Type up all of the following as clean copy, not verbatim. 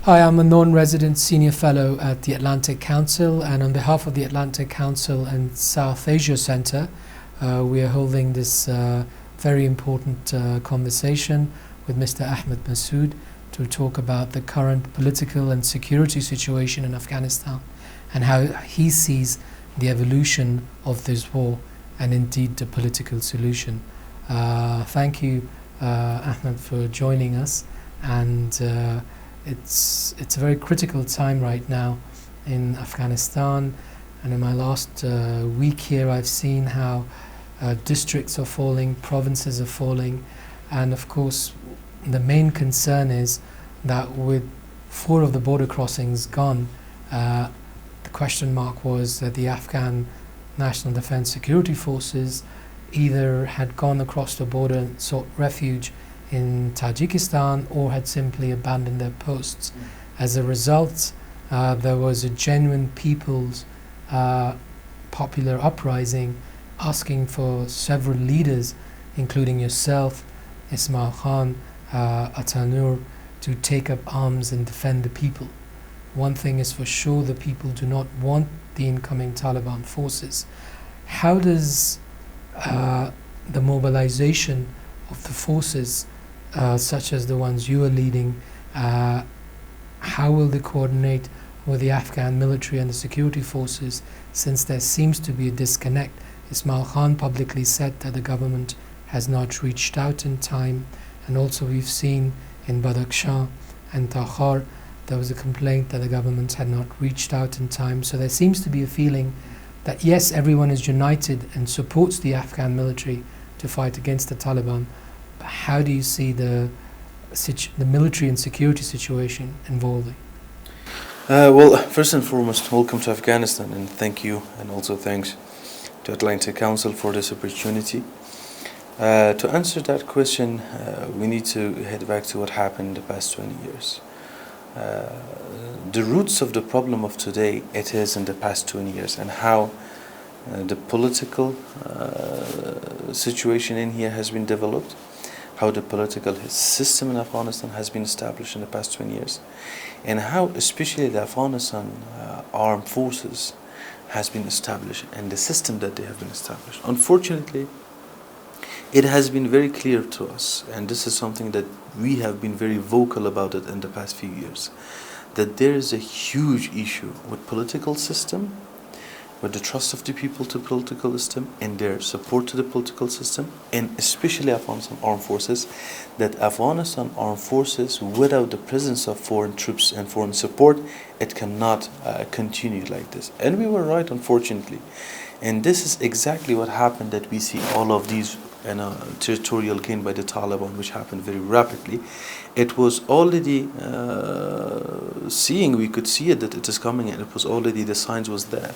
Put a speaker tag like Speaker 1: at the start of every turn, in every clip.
Speaker 1: Hi, I'm a non-resident senior fellow at the Atlantic Council, and on behalf of the Atlantic Council and South Asia Centre, we are holding this very important conversation with Mr. Ahmad Massoud to talk about the current political and security situation in Afghanistan and how he sees the evolution of this war and indeed the political solution. Thank you, Ahmad, for joining us, and it's a very critical time right now in Afghanistan, and in my last week here I've seen how districts are falling, provinces are falling, and of course the main concern is that with 4 of the border crossings gone, the question mark was that the Afghan National Defense Security Forces either had gone across the border and sought refuge in Tajikistan or had simply abandoned their posts. As a result, there was a genuine people's popular uprising asking for several leaders, including yourself, Ismail Khan, Atanur, to take up arms and defend the people. One thing is for sure, the people do not want the incoming Taliban forces. How does the mobilization of the forces such as the ones you are leading, how will they coordinate with the Afghan military and the security forces, since there seems to be a disconnect? Ismail Khan publicly said that the government has not reached out in time, and also we've seen in Badakhshan and Takhar there was a complaint that the government had not reached out in time. So there seems to be a feeling that yes, everyone is united and supports the Afghan military to fight against the Taliban. But how do you see the military and security situation evolving?
Speaker 2: Well, first and foremost, welcome to Afghanistan, and thank you, and also thanks to Atlantic Council for this opportunity. To answer that question, we need to head back to what happened the past 20 years. The roots of the problem of today, it is in the past 20 years, and how the political situation in here has been developed, how the political system in Afghanistan has been established in the past 20 years, and how especially the Afghanistan armed forces has been established and the system that they have been established. Unfortunately, it has been very clear to us, and this is something that we have been very vocal about it in the past few years, that there is a huge issue with political system, with the trust of the people to political system and their support to the political system, and especially Afghanistan armed forces, that Afghanistan armed forces, without the presence of foreign troops and foreign support, it cannot continue like this. And we were right, unfortunately. And this is exactly what happened, that we see all of these territorial gain by the Taliban, which happened very rapidly. It was already we could see it, that it is coming, and it was already, the signs was there.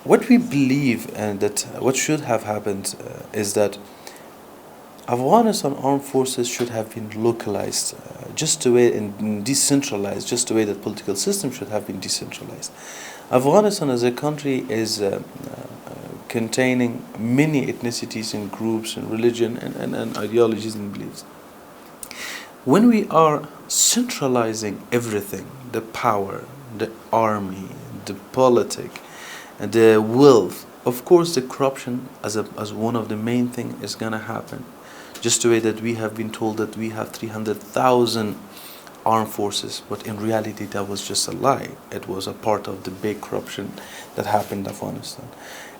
Speaker 2: What we believe, and that what should have happened is that Afghanistan armed forces should have been localized, just the way, and decentralized, just the way that political system should have been decentralized. Afghanistan as a country is containing many ethnicities and groups and religion and ideologies and beliefs. When we are centralizing everything, the power, the army, the politic, the wealth, of course the corruption as one of the main thing is going to happen. Just the way that we have been told that we have 300,000 armed forces, but in reality that was just a lie. It was a part of the big corruption that happened in Afghanistan.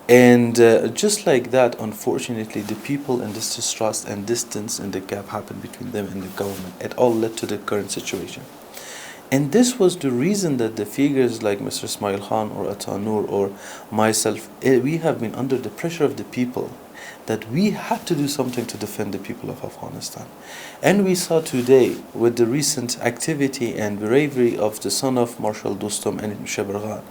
Speaker 2: And just like that, unfortunately, the people and this distrust and distance and the gap happened between them and the government. It all led to the current situation. And this was the reason that the figures like Mr. Ismail Khan or Atanur or myself, we have been under the pressure of the people, that we had to do something to defend the people of Afghanistan. And we saw today, with the recent activity and bravery of the son of Marshal Dostum and Sheberghan,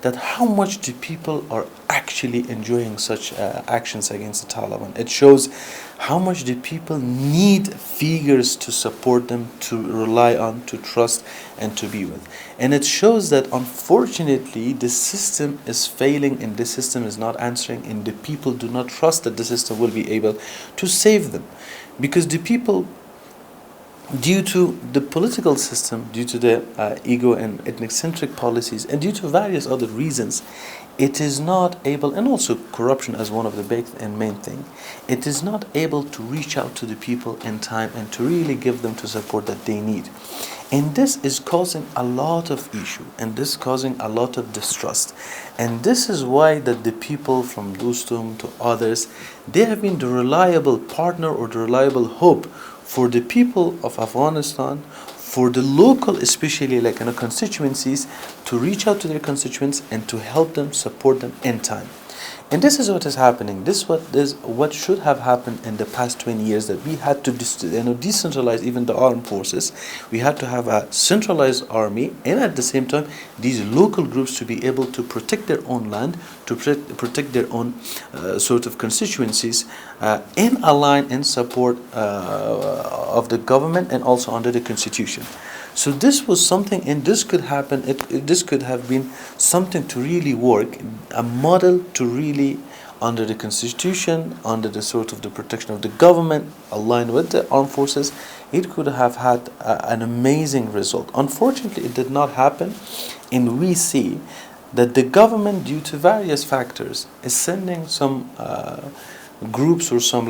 Speaker 2: that how much the people are actually enjoying such actions against the Taliban. It shows how much the people need figures to support them, to rely on, to trust, and to be with. And it shows that unfortunately the system is failing, and the system is not answering, and the people do not trust that the system will be able to save them. Because the people due to the political system, due to the ego and ethnic-centric policies, and due to various other reasons, it is not able, and also corruption as one of the big and main thing, it is not able to reach out to the people in time and to really give them the support that they need. And this is causing a lot of issue, and this is causing a lot of distrust. And this is why that the people from Dostum to others, they have been the reliable partner or the reliable hope for the people of Afghanistan, for the local, especially like in the constituencies, to reach out to their constituents and to help them, support them in time. And this is what is happening. This is what should have happened in the past 20 years, that we had to decentralize even the armed forces. We had to have a centralized army, and at the same time these local groups to be able to protect their own land, to protect their own sort of constituencies in a line in support of the government and also under the constitution. So this was something, and this could happen, this could have been something to really work, a model to really, under the constitution, under the sort of the protection of the government, aligned with the armed forces, it could have had an amazing result. Unfortunately, it did not happen, and we see that the government, due to various factors, is sending some groups or some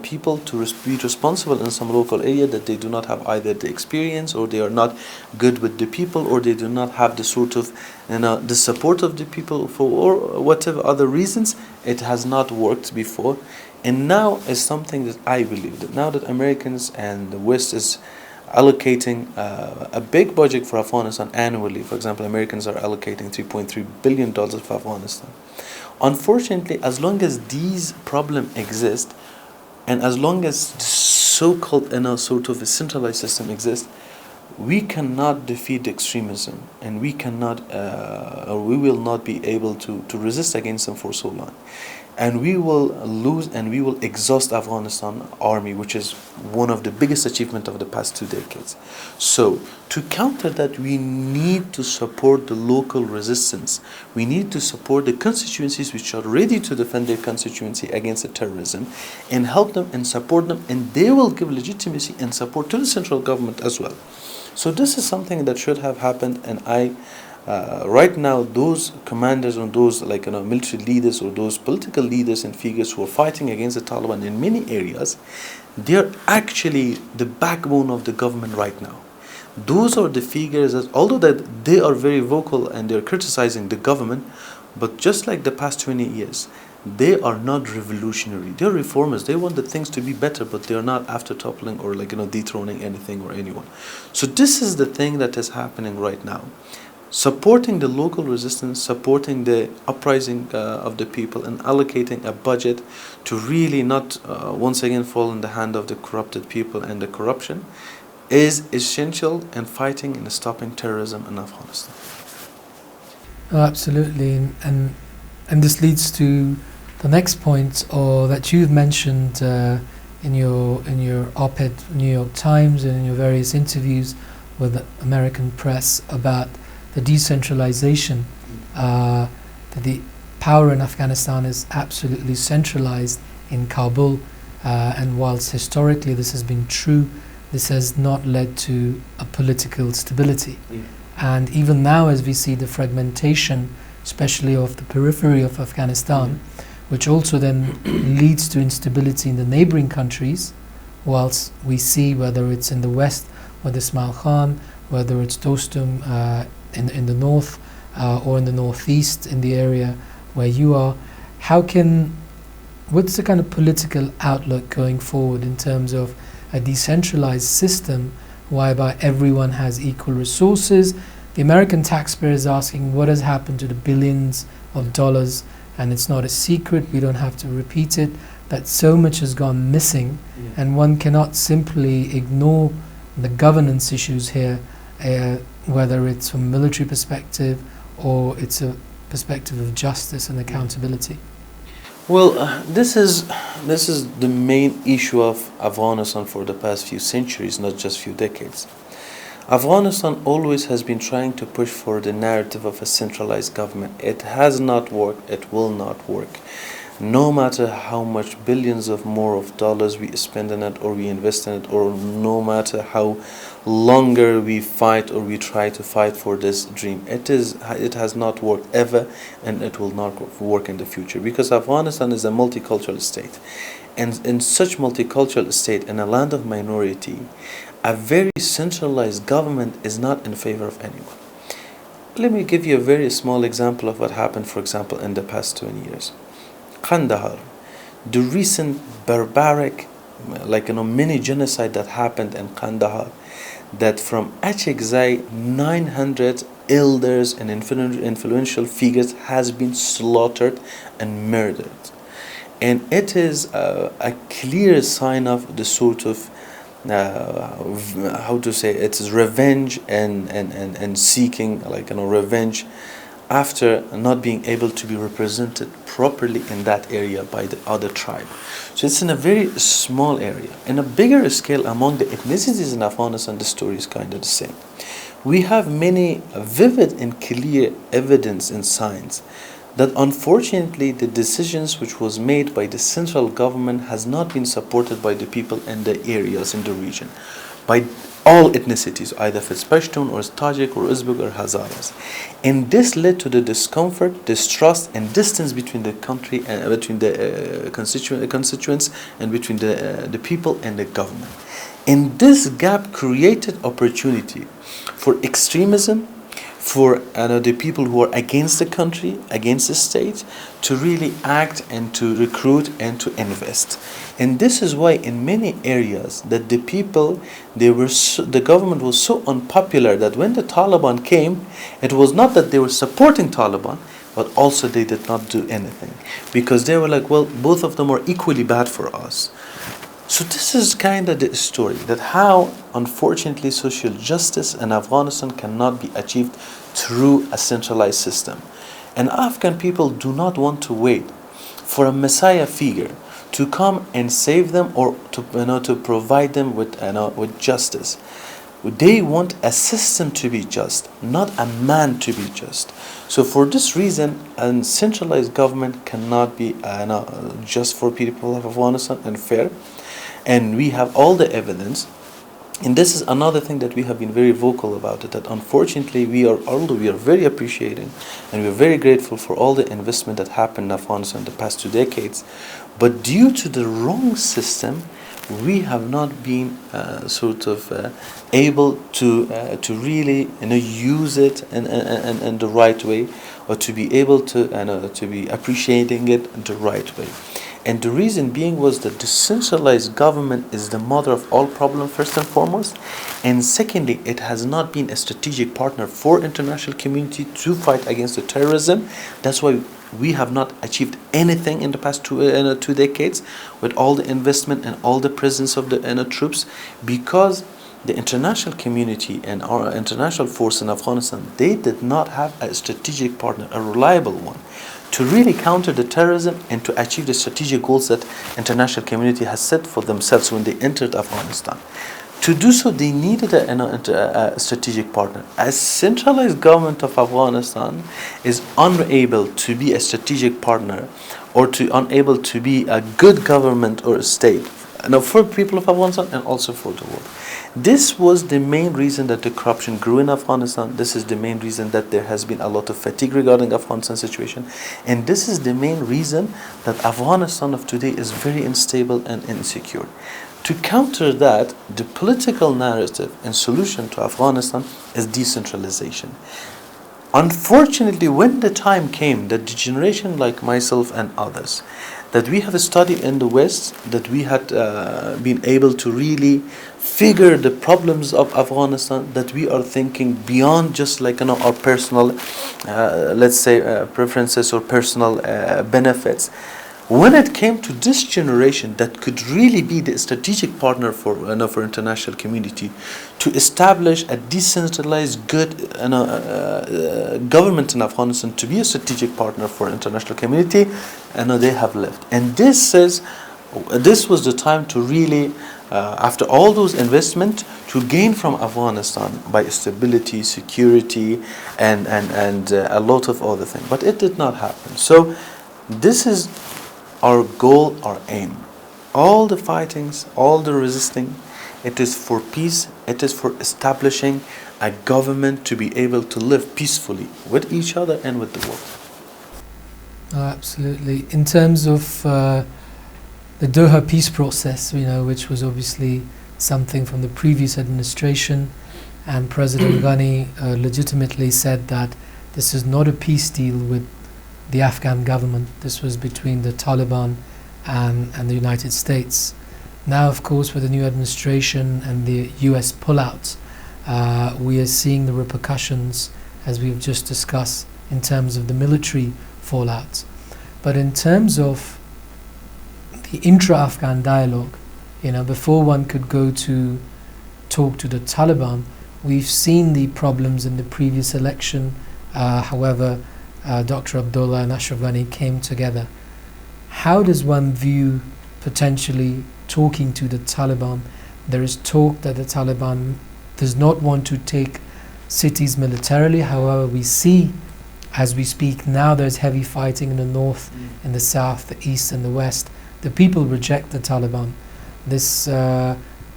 Speaker 2: people to be responsible in some local area that they do not have either the experience, or they are not good with the people, or they do not have the sort of the support of the people for or whatever other reasons. It has not worked before, and now is something that I believe that now that Americans and the West is allocating a big budget for Afghanistan annually. For example, Americans are allocating $3.3 billion for Afghanistan. Unfortunately, as long as these problems exist, and as long as the so-called sort of a centralized system exists, we cannot defeat extremism, and we cannot, or we will not be able to resist against them for so long. And we will lose, and we will exhaust Afghanistan army, which is one of the biggest achievements of the past 2 decades. So to counter that, we need to support the local resistance. We need to support the constituencies which are ready to defend their constituency against the terrorism, and help them and support them, and they will give legitimacy and support to the central government as well. So this is something that should have happened, and right now, those commanders and those military leaders or those political leaders and figures who are fighting against the Taliban in many areas, they are actually the backbone of the government right now. Those are the figures that, although that they are very vocal and they are criticizing the government, but just like the past 20 years, they are not revolutionary. They are reformers. They want the things to be better, but they are not after toppling or dethroning anything or anyone. So this is the thing that is happening right now. Supporting the local resistance, supporting the uprising of the people, and allocating a budget to really not once again fall in the hand of the corrupted people and the corruption is essential in fighting and stopping terrorism in Afghanistan.
Speaker 1: Oh, absolutely, and this leads to the next point, or that you've mentioned in your op-ed New York Times and in your various interviews with the American press about the decentralization, that the power in Afghanistan is absolutely centralized in Kabul, and whilst historically this has been true, this has not led to a political stability.
Speaker 2: Yeah.
Speaker 1: And even now, as we see the fragmentation, especially of the periphery of Afghanistan, which also then leads to instability in the neighboring countries, whilst we see whether it's in the west with Ismail Khan, whether it's Dostum in the north, or in the northeast in the area where you are, what's the kind of political outlook going forward in terms of a decentralized system whereby everyone has equal resources? The American taxpayer is asking what has happened to the billions of dollars, and it's not a secret, we don't have to repeat it, that so much has gone missing, and one cannot simply ignore the governance issues here, whether it's from a military perspective or it's a perspective of justice and accountability.
Speaker 2: Well, this is the main issue of Afghanistan for the past few centuries, not just few decades. Afghanistan always has been trying to push for the narrative of a centralized government. It has not worked, it will not work. no matter how much billions of more of dollars we spend in it or we invest in it, or no matter how longer we fight or we try to fight for this dream, it has not worked ever, and it will not work in the future, because Afghanistan is a multicultural state, and in such multicultural state, in a land of minority, a very centralized government is not in favor of anyone. Let me give you a very small example of what happened, for example, in the past 20 years. Kandahar, the recent barbaric, mini genocide that happened in Kandahar, that from Achekzai, 900 elders and influential figures has been slaughtered and murdered. And it is a clear sign of the sort of it's revenge and seeking revenge after not being able to be represented properly in that area by the other tribe. So it's in a very small area. In a bigger scale, among the ethnicities in Afghanistan, the story is kind of the same. We have many vivid and clear evidence and signs that unfortunately the decisions which was made by the central government has not been supported by the people in the areas in the region, by all ethnicities, either if it's Pashtun or Tajik or Uzbek or Hazaras. And this led to the discomfort, distrust, and distance between the country and between the constituents and between the people and the government. And this gap created opportunity for extremism, for the people who are against the country, against the state, to really act and to recruit and to invest. And this is why in many areas that the people, the government was so unpopular that when the Taliban came, it was not that they were supporting Taliban, but also they did not do anything. Because they were like, well, both of them are equally bad for us. So this is kind of the story, that how unfortunately social justice in Afghanistan cannot be achieved through a centralized system. And Afghan people do not want to wait for a messiah figure to come and save them or to provide them with justice. They want a system to be just, not a man to be just. So for this reason, a centralized government cannot be just for people of Afghanistan and fair. And we have all the evidence. And this is another thing that we have been very vocal about it, that unfortunately although we are very appreciating and we are very grateful for all the investment that happened in Afghanistan in the past 2 decades, but due to the wrong system, we have not been able to really use it in the right way, or to be able to be appreciating it in the right way. And the reason being was that the centralized government is the mother of all problems, first and foremost. And secondly, it has not been a strategic partner for international community to fight against the terrorism. That's why we have not achieved anything in the past 2 decades with all the investment and all the presence of the troops, because the international community and our international force in Afghanistan, they did not have a strategic partner, a reliable one, to really counter the terrorism and to achieve the strategic goals that international community has set for themselves when they entered Afghanistan. To do so, they needed a strategic partner. A centralized government of Afghanistan is unable to be a strategic partner, or unable to be a good government or a state, for people of Afghanistan and also for the world. This was the main reason that the corruption grew in Afghanistan. This is the main reason that there has been a lot of fatigue regarding Afghanistan situation. And this is the main reason that Afghanistan of today is very unstable and insecure. To counter that, the political narrative and solution to Afghanistan is decentralization. Unfortunately, when the time came that the generation like myself and others, that we have studied in the West, that we had been able to really figure the problems of Afghanistan, that we are thinking beyond just our personal, preferences or personal benefits. When it came to this generation that could really be the strategic partner for international community to establish a decentralized good government in Afghanistan, to be a strategic partner for international community, they have left. And this was the time to really, after all those investment, to gain from Afghanistan by stability, security, and a lot of other things. But it did not happen. So this is our goal, our aim. All the fightings, all the resisting, it is for peace, it is for establishing a government to be able to live peacefully with each other and with the world.
Speaker 1: Absolutely. In terms of the Doha peace process, which was obviously something from the previous administration, and President Ghani legitimately said that this is not a peace deal with the Afghan government. This was between the Taliban and the United States. Now, of course, with the new administration and the US pullout, we are seeing the repercussions, as we've just discussed, in terms of the military fallout. But in terms of the intra-Afghan dialogue, before one could go to talk to the Taliban, we've seen the problems in the previous election. However, Dr. Abdullah and Ashraf Ghani came together. How does one view potentially talking to the Taliban? There is talk that the Taliban does not want to take cities militarily. However, we see, as we speak now, there's heavy fighting in the north, in the south, the east and the west. The people reject the Taliban.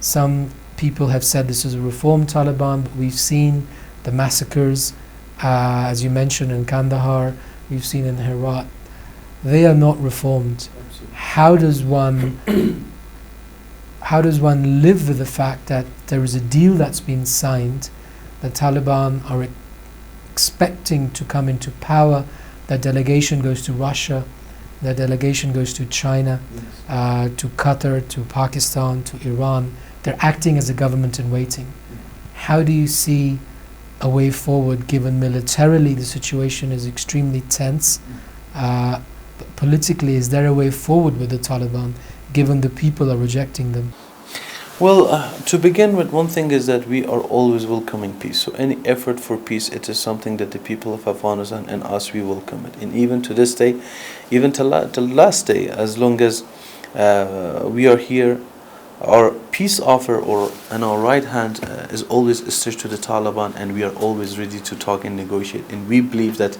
Speaker 1: Some people have said this is a reformed Taliban, but we've seen the massacres, as you mentioned, in Kandahar, we've seen in Herat. They are not reformed. How does one live with the fact that there is a deal that's been signed, the Taliban are expecting to come into power, that delegation goes to Russia, that delegation goes to China, to Qatar, to Pakistan, to Iran. They're acting as a government in waiting. How do you see a way forward, given militarily the situation is extremely tense? But politically, is there a way forward with the Taliban, given the people are rejecting them?
Speaker 2: Well, to begin with, one thing is that we are always welcoming peace. So any effort for peace, it is something that the people of Afghanistan and us, we welcome it. And even to this day, even till last day, as long as we are here, our peace offer and our right hand is always stretched to the Taliban, and we are always ready to talk and negotiate. And we believe that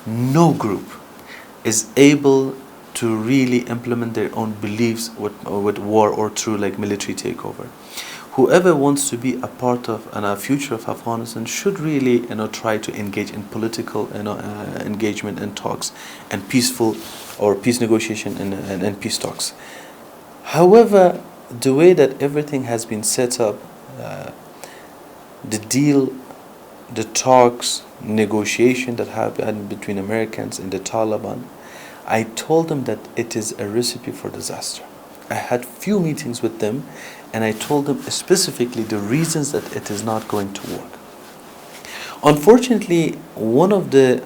Speaker 2: no group is able to really implement their own beliefs with war or through military takeover. Whoever wants to be a part of a future of Afghanistan should really try to engage in political engagement and talks and peaceful or peace negotiation and peace talks. However, the way that everything has been set up, the deal, the talks, negotiation that happened between Americans and the Taliban, I told them that it is a recipe for disaster. I had few meetings with them, and I told them specifically the reasons that it is not going to work. Unfortunately, one of the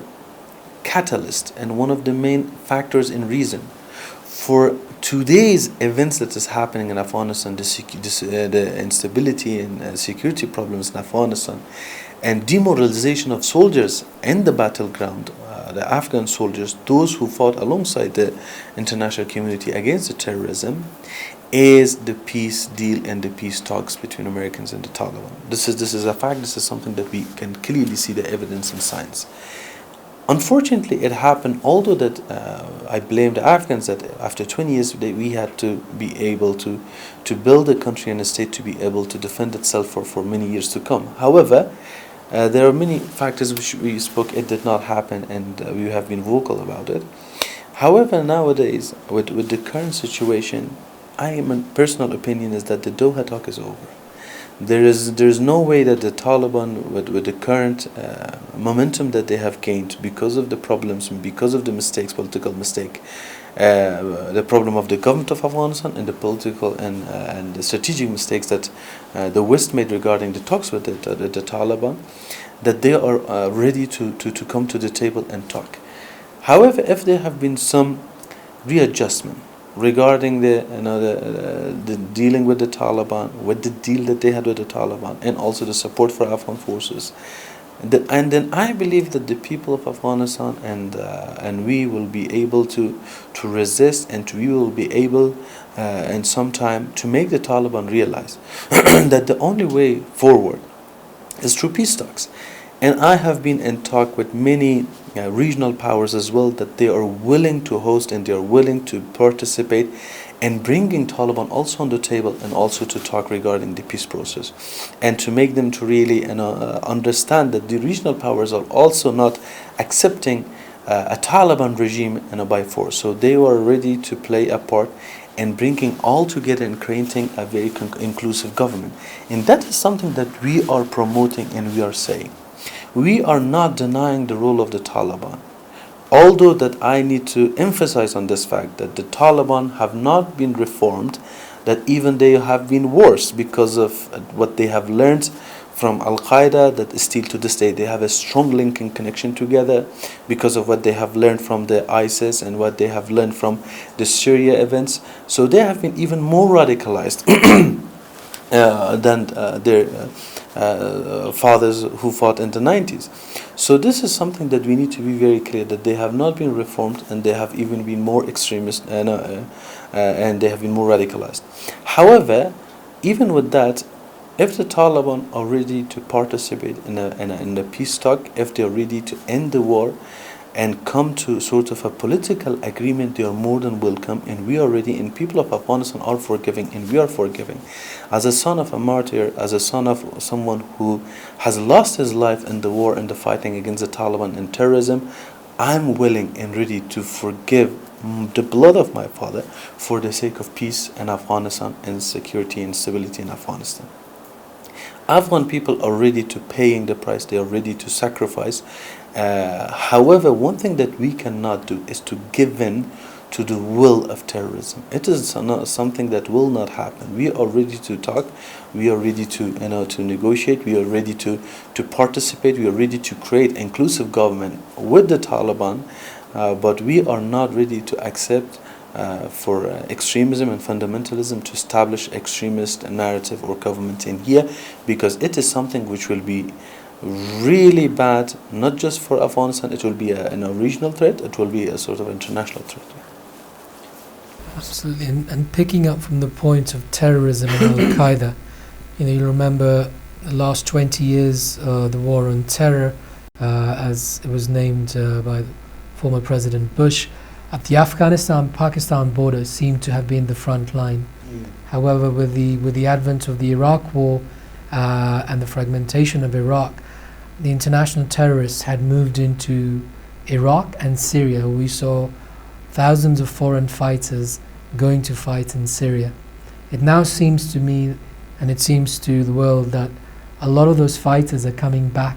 Speaker 2: catalysts and one of the main factors in reason for today's events that is happening in Afghanistan, the instability and security problems in Afghanistan, and demoralization of soldiers in the battleground, the Afghan soldiers, those who fought alongside the international community against the terrorism, is the peace deal and the peace talks between Americans and the Taliban. This is a fact. This is something that we can clearly see the evidence and signs. Unfortunately, it happened, although that I blame the Afghans that after 20 years we had to be able to build a country and a state to be able to defend itself for many years to come. However, there are many factors which we spoke, it did not happen, and we have been vocal about it. However, nowadays, with the current situation, my personal opinion is that the Doha talk is over. There is no way that the Taliban, with the current momentum that they have gained because of the problems, because of the mistakes, political mistake, the problem of the government of Afghanistan and the political and the strategic mistakes that the West made regarding the talks with the Taliban, that they are ready to come to the table and talk. However, if there have been some readjustment regarding the dealing with the Taliban, with the deal that they had with the Taliban, and also the support for Afghan forces, and then I believe that the people of Afghanistan and we will be able to resist, and we will be able in some time to make the Taliban realize that the only way forward is through peace talks. And I have been in talk with many regional powers as well, that they are willing to host and they are willing to participate and bringing Taliban also on the table and also to talk regarding the peace process and to make them to really understand that the regional powers are also not accepting a Taliban regime by force. So they were ready to play a part in bringing all together and creating a very inclusive government. And that is something that we are promoting and we are saying. We are not denying the role of the Taliban. Although that I need to emphasize on this fact that the Taliban have not been reformed, that even they have been worse because of what they have learned from al-Qaeda, that still to this day they have a strong link and connection together because of what they have learned from the ISIS and what they have learned from the Syria events. So they have been even more radicalized than their fathers who fought in the 90s. So this is something that we need to be very clear, that they have not been reformed and they have even been more extremist and they have been more radicalized. However, even with that, if the Taliban are ready to participate in a peace talk, if they are ready to end the war and come to sort of a political agreement, they are more than welcome, and we are ready, and people of Afghanistan are forgiving, and we are forgiving. As a son of a martyr, as a son of someone who has lost his life in the war and the fighting against the Taliban and terrorism, I'm willing and ready to forgive the blood of my father for the sake of peace in Afghanistan and security and stability in Afghanistan. Afghan people are ready to paying the price, they are ready to sacrifice. However, one thing that we cannot do is to give in to the will of terrorism. It is not something that will not happen. We are ready to talk, we are ready to to negotiate, we are ready to participate, we are ready to create inclusive government with the Taliban, but we are not ready to accept for extremism and fundamentalism to establish extremist narrative or government in here, because it is something which will be really bad, not just for Afghanistan, it will be a regional threat, it will be a sort of international threat.
Speaker 1: Absolutely, and picking up from the point of terrorism and al-Qaeda, you remember the last 20 years, the war on terror, as it was named by former President Bush, at the Afghanistan-Pakistan border seemed to have been the front line. However, with the advent of the Iraq war and the fragmentation of Iraq, the international terrorists had moved into Iraq and Syria. We saw thousands of foreign fighters going to fight in Syria. It now seems to me, and it seems to the world, that a lot of those fighters are coming back,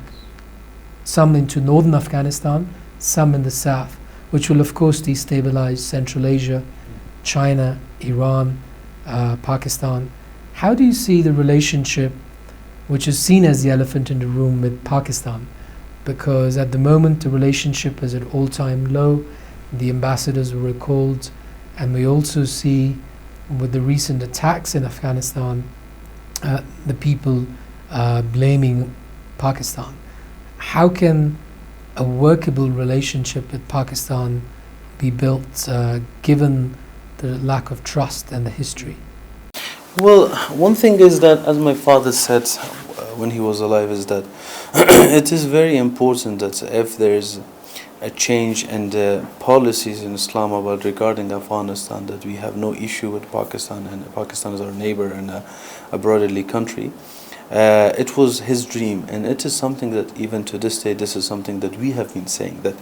Speaker 1: some into northern Afghanistan, some in the south, which will of course destabilize Central Asia, China, Iran, Pakistan. How do you see the relationship, which is seen as the elephant in the room, with Pakistan? Because at the moment the relationship is at all-time low, the ambassadors were recalled, and we also see with the recent attacks in Afghanistan, the people blaming Pakistan. How can a workable relationship with Pakistan be built given the lack of trust and the history?
Speaker 2: Well, one thing is that, as my father said when he was alive, is that it is very important that if there is a change in the policies in Islamabad regarding Afghanistan, that we have no issue with Pakistan, and Pakistan is our neighbor and a brotherly country. It was his dream, and it is something that even to this day, this is something that we have been saying, that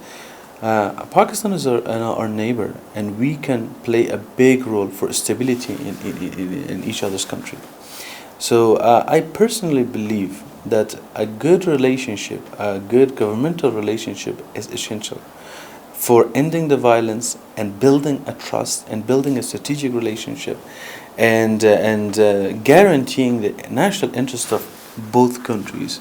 Speaker 2: Pakistan is our neighbor, and we can play a big role for stability in each other's country. So I personally believe that a good relationship, a good governmental relationship, is essential for ending the violence and building a trust and building a strategic relationship and guaranteeing the national interest of both countries.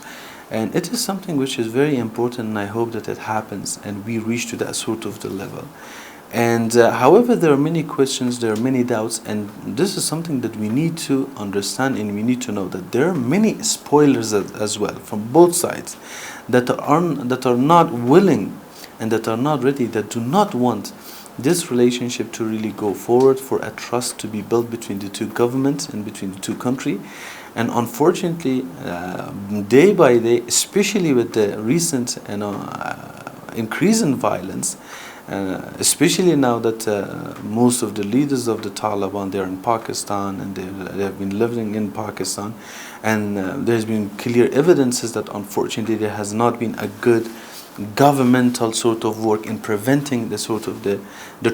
Speaker 2: And it is something which is very important, and I hope that it happens and we reach to that sort of the level. And however, there are many questions, there are many doubts, and this is something that we need to understand, and we need to know that there are many spoilers as well from both sides that are not willing and that are not ready, that do not want this relationship to really go forward, for a trust to be built between the two governments and between the two countries. And unfortunately, day by day, especially with the recent increase in violence, especially now that most of the leaders of the Taliban, they're in Pakistan, and they have been living in Pakistan, and there's been clear evidences that unfortunately there has not been a good governmental sort of work in preventing the sort of the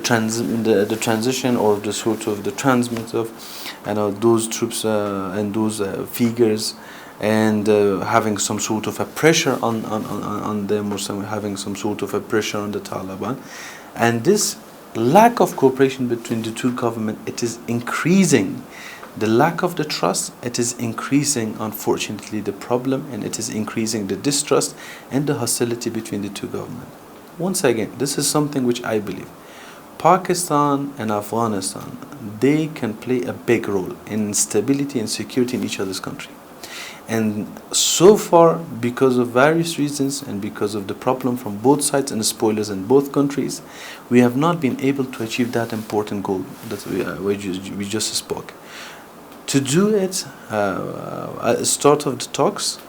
Speaker 2: transition, or the sort of the transmit of those troops and those figures, and having some sort of a pressure on them, or having some sort of a pressure on the Taliban. And this lack of cooperation between the two governments, it is increasing the lack of the trust, it is increasing, unfortunately, the problem, and it is increasing the distrust and the hostility between the two governments. Once again, this is something which I believe Pakistan and Afghanistan, they can play a big role in stability and security in each other's country. And so far, because of various reasons and because of the problem from both sides and the spoilers in both countries, we have not been able to achieve that important goal that we just spoke. To do it, at the start of the talks,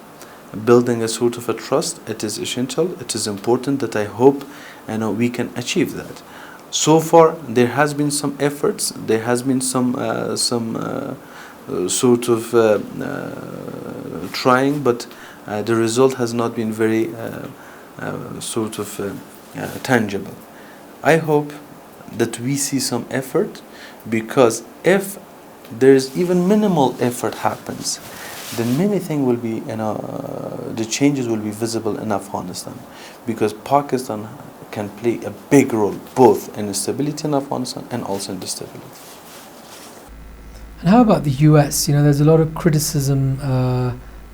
Speaker 2: building a sort of a trust, it is essential, it is important, that I hope we can achieve that. So far, there has been some efforts, there has been some sort of trying, but the result has not been very sort of tangible. I hope that we see some effort, because if there is even minimal effort happens, then many things will be, the changes will be visible in Afghanistan, because Pakistan can play a big role both in the stability in Afghanistan and also in the stability.
Speaker 1: And how about the US? There's a lot of criticism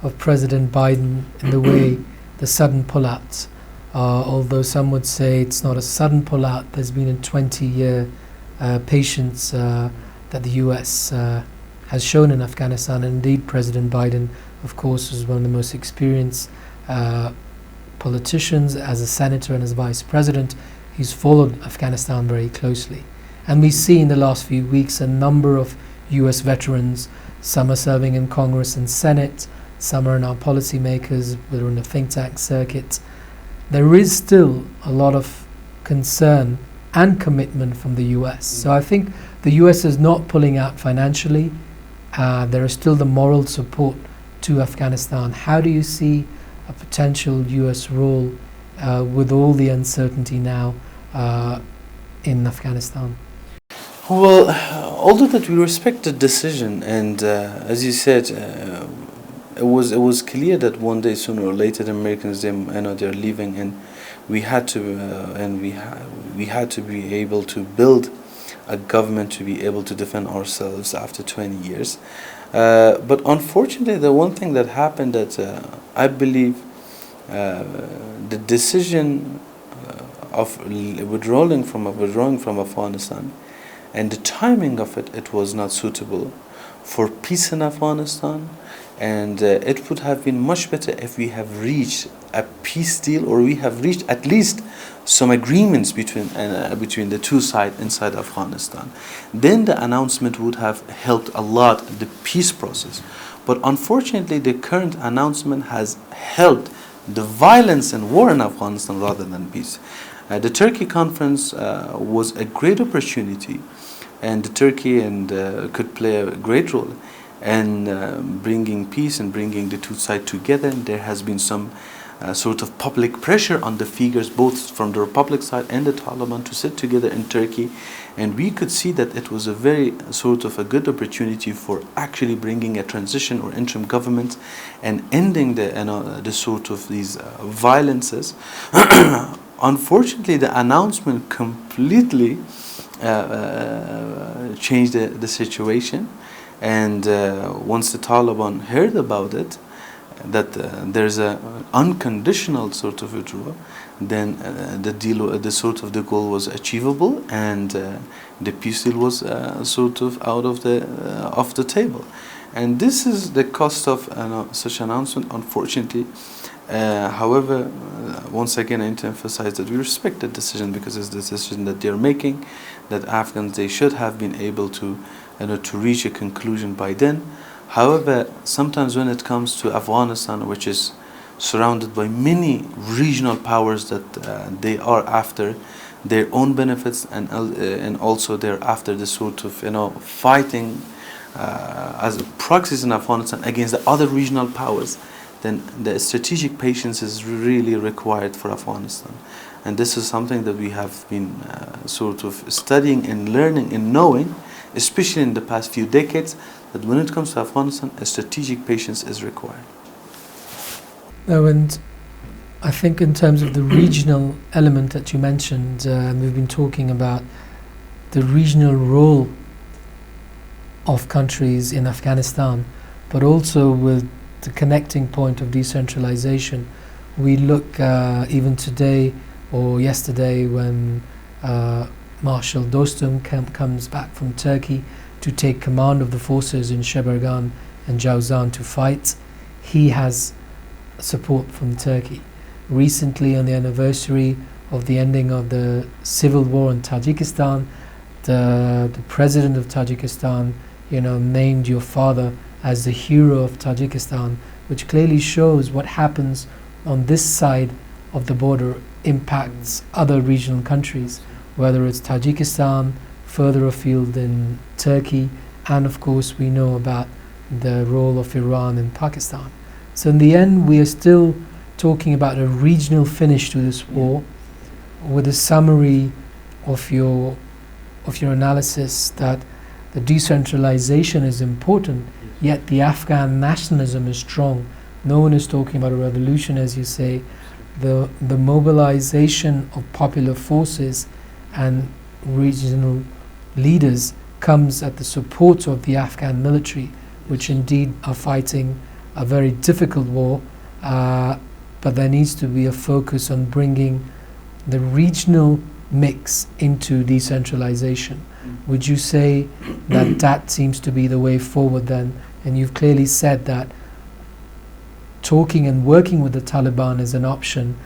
Speaker 1: of President Biden in the way the sudden pullout, although some would say it's not a sudden pullout. There's been a 20-year patience that the US has shown in Afghanistan. And indeed, President Biden, of course, was one of the most experienced politicians. As a senator and as vice president, he's followed Afghanistan very closely. And we see in the last few weeks a number of US veterans. Some are serving in Congress and Senate, some are in our policymakers, we're in the think tank circuit. There is still a lot of concern and commitment from the US. So I think the US is not pulling out financially. There is still the moral support to Afghanistan. How do you see a potential US role with all the uncertainty now in Afghanistan?
Speaker 2: Well, although that we respect the decision, and as you said, it was clear that one day, sooner or later, the Americans, they're leaving, and we had to we had to be able to build a government to be able to defend ourselves after 20 years. But unfortunately, the one thing that happened, that I believe the decision of withdrawing from Afghanistan, and the timing of it was not suitable for peace in Afghanistan, and it would have been much better if we have reached a peace deal, or we have reached at least some agreements between the two sides inside Afghanistan. Then the announcement would have helped a lot the peace process. But unfortunately, the current announcement has helped the violence and war in Afghanistan rather than peace. The Turkey conference was a great opportunity, and Turkey could play a great role in bringing peace and bringing the two sides together. And there has been some sort of public pressure on the figures, both from the Republic side and the Taliban, to sit together in Turkey, and we could see that it was a very sort of a good opportunity for actually bringing a transition or interim government and ending the sort of these violences. Unfortunately, the announcement completely changed the situation, and once the Taliban heard about it, that there's an unconditional sort of withdrawal, then the goal was achievable, and the peace deal was sort of out of the table. And this is the cost of such announcement, unfortunately. However, once again, I need to emphasize that we respect the decision, because it's the decision that they're making, that Afghans, they should have been able to reach a conclusion by then. However, sometimes when it comes to Afghanistan, which is surrounded by many regional powers that they are after their own benefits, and also they're after the sort of fighting as proxies in Afghanistan against the other regional powers. Then the strategic patience is really required for Afghanistan, and this is something that we have been sort of studying and learning and knowing, especially in the past few decades, that when it comes to Afghanistan, a strategic patience is required.
Speaker 1: No, and I think in terms of the regional element that you mentioned, we've been talking about the regional role of countries in Afghanistan, but also with the connecting point of decentralization. We look even today or yesterday when Marshal Dostum comes back from Turkey to take command of the forces in Sheberghan and Jawzan to fight, he has support from Turkey. Recently, on the anniversary of the ending of the civil war in Tajikistan, the president of Tajikistan, named your father as the hero of Tajikistan, which clearly shows what happens on this side of the border impacts other regional countries, whether it's Tajikistan, further afield in Turkey, and of course we know about the role of Iran and Pakistan. So in the end, we are still talking about a regional finish to this war, with a summary of your analysis that the decentralization is important, yet the Afghan nationalism is strong. No one is talking about a revolution, as you say. The mobilization of popular forces and regional leaders comes at the support of the Afghan military, which indeed are fighting a very difficult war, but there needs to be a focus on bringing the regional mix into decentralization. Would you say that that seems to be the way forward then? And you've clearly said that talking and working with the Taliban is an option,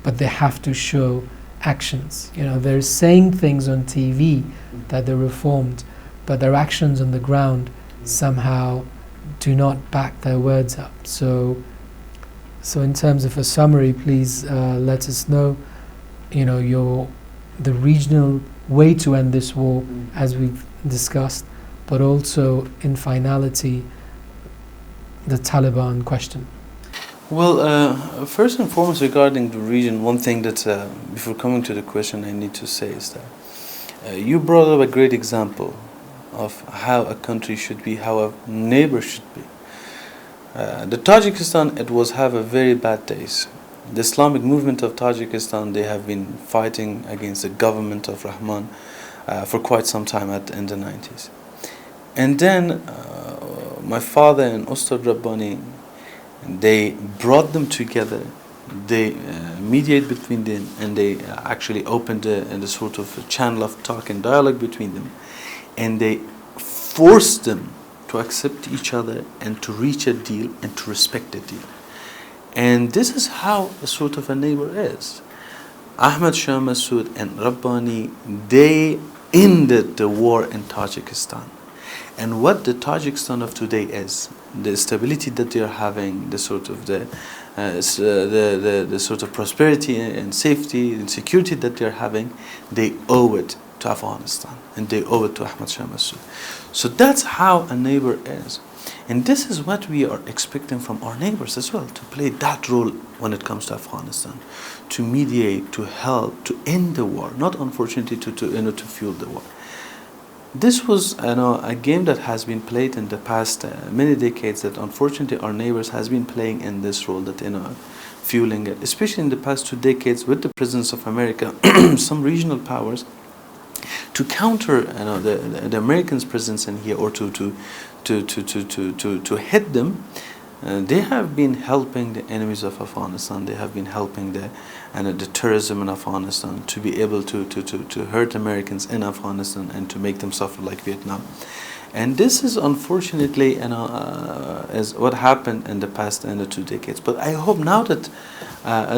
Speaker 1: but they have to show actions. They're saying things on TV that they're reformed, but their actions on the ground somehow do not back their words up. So in terms of a summary, please let us know, the regional way to end this war, as we've discussed, but also in finality, the Taliban question.
Speaker 2: Well, first and foremost, regarding the region, one thing that before coming to the question I need to say is that you brought up a great example of how a country should be, how a neighbor should be. The Tajikistan, it was have a very bad days. The Islamic movement of Tajikistan, they have been fighting against the government of Rahman for quite some time in the 90s. And then my father and Ustad Rabbani, they brought them together, they mediate between them, and they actually opened the sort of a channel of talk and dialogue between them, and they forced them to accept each other and to reach a deal and to respect the deal. And this is how a sort of a neighbor is. Ahmad Shah Massoud and Rabbani, they ended the war in Tajikistan. And what the Tajikistan of today is, the stability that they are having, the sort of the sort of prosperity and safety and security that they are having, they owe it to Afghanistan, and they owe it to Ahmad Shah Massoud. So that's how a neighbor is. And this is what we are expecting from our neighbors as well, to play that role when it comes to Afghanistan, to mediate, to help, to end the war, not unfortunately to fuel the war. This was a game that has been played in the past many decades, that unfortunately our neighbors has been playing in this role, that fueling it, especially in the past 2 decades with the presence of America, some regional powers, to counter the Americans' presence in here, or to hit them. They have been helping the enemies of Afghanistan. They have been helping the terrorism in Afghanistan, to be able to hurt Americans in Afghanistan and to make them suffer like Vietnam. And this is unfortunately is what happened in the past 2 decades. But I hope now that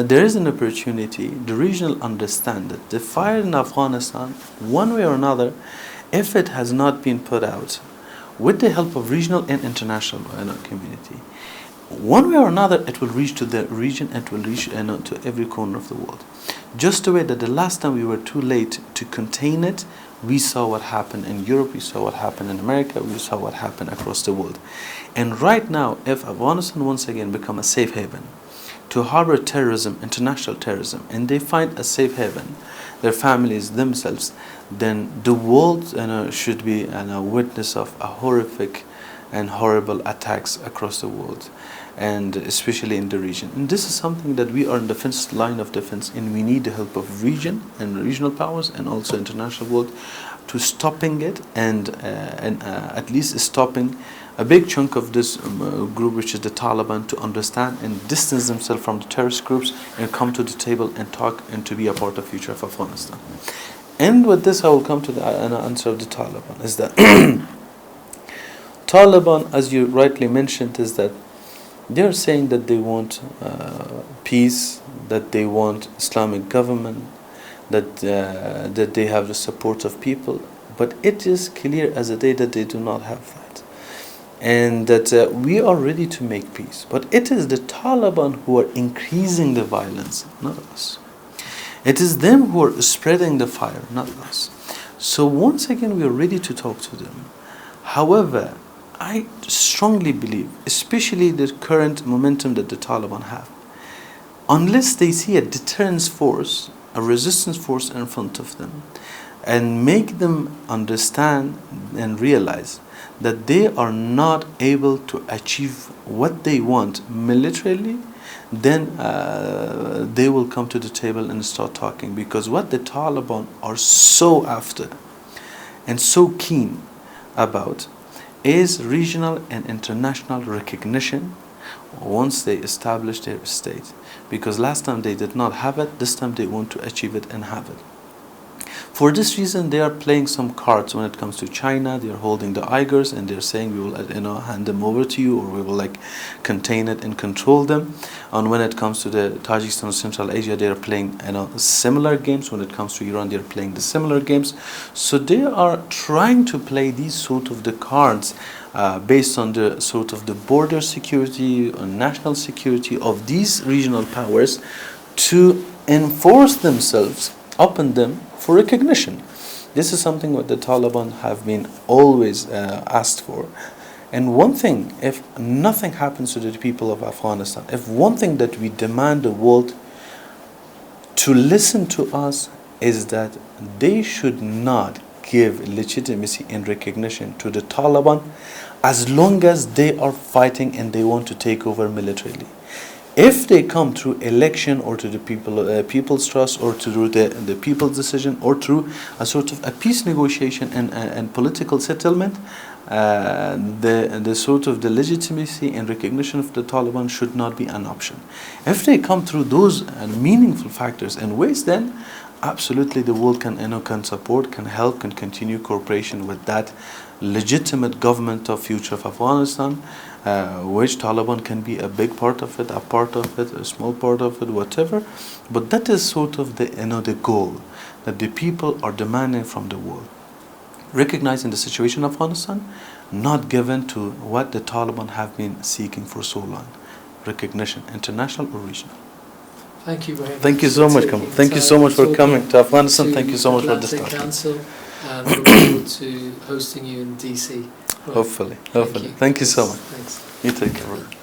Speaker 2: there is an opportunity, the regional understand that the fire in Afghanistan, one way or another, if it has not been put out with the help of regional and international community, one way or another, it will reach to the region, it will reach to every corner of the world. Just the way that the last time we were too late to contain it, we saw what happened in Europe, we saw what happened in America, we saw what happened across the world. And right now, if Afghanistan once again become a safe haven to harbor terrorism, international terrorism, and they find a safe haven, their families, themselves, then the world should be a witness of a horrific and horrible attacks across the world, and especially in the region. And this is something that we are in the first line of defense, and we need the help of region and regional powers and also international world to stopping it, and at least stopping a big chunk of this group, which is the Taliban, to understand and distance themselves from the terrorist groups and come to the table and talk and to be a part of the future of Afghanistan. And with this, I will come to the answer of the Taliban, is that Taliban, as you rightly mentioned, is that they are saying that they want peace, that they want Islamic government, that they have the support of people, but it is clear as a day that they do not have that, and that we are ready to make peace, but it is the Taliban who are increasing the violence, not us. It is them who are spreading the fire, not us. So once again, we are ready to talk to them. However, I strongly believe, especially the current momentum that the Taliban have, unless they see a deterrence force, a resistance force in front of them, and make them understand and realize that they are not able to achieve what they want militarily, then they will come to the table and start talking. Because what the Taliban are so after and so keen about is regional and international recognition once they establish their state. Because last time they did not have it, this time they want to achieve it and have it. For this reason, they are playing some cards when it comes to China. They are holding the Uyghurs and they're saying we will hand them over to you, or we will contain it and control them. And when it comes to the Tajikistan, Central Asia, they are playing similar games. When it comes to Iran, they are playing the similar games. So they are trying to play these sort of the cards based on the sort of the border security or national security of these regional powers to enforce themselves upon them for recognition. This is something what the Taliban have been always asked for. And one thing, if nothing happens to the people of Afghanistan, if one thing that we demand the world to listen to us is that they should not give legitimacy and recognition to the Taliban as long as they are fighting and they want to take over militarily. If they come through election or to the people's trust or through the people's decision or through a sort of a peace negotiation and political settlement, the sort of the legitimacy and recognition of the Taliban should not be an option. If they come through those meaningful factors and ways, then absolutely the world can support, can help, can continue cooperation with that legitimate government of future of Afghanistan, which Taliban can be a big part of it, a part of it, a small part of it, whatever. But that is sort of the goal that the people are demanding from the world. Recognizing the situation of Afghanistan, not given to what the Taliban have been seeking for so long. Recognition, international or regional.
Speaker 1: Thank you very much.
Speaker 2: Thank you so much, Kamal. Thank you so much for coming to Afghanistan. Thank you so much for this talk.
Speaker 1: Council, and look forward to hosting you in DC.
Speaker 2: Hopefully. Thank you so much.
Speaker 1: Thanks.
Speaker 2: You take care.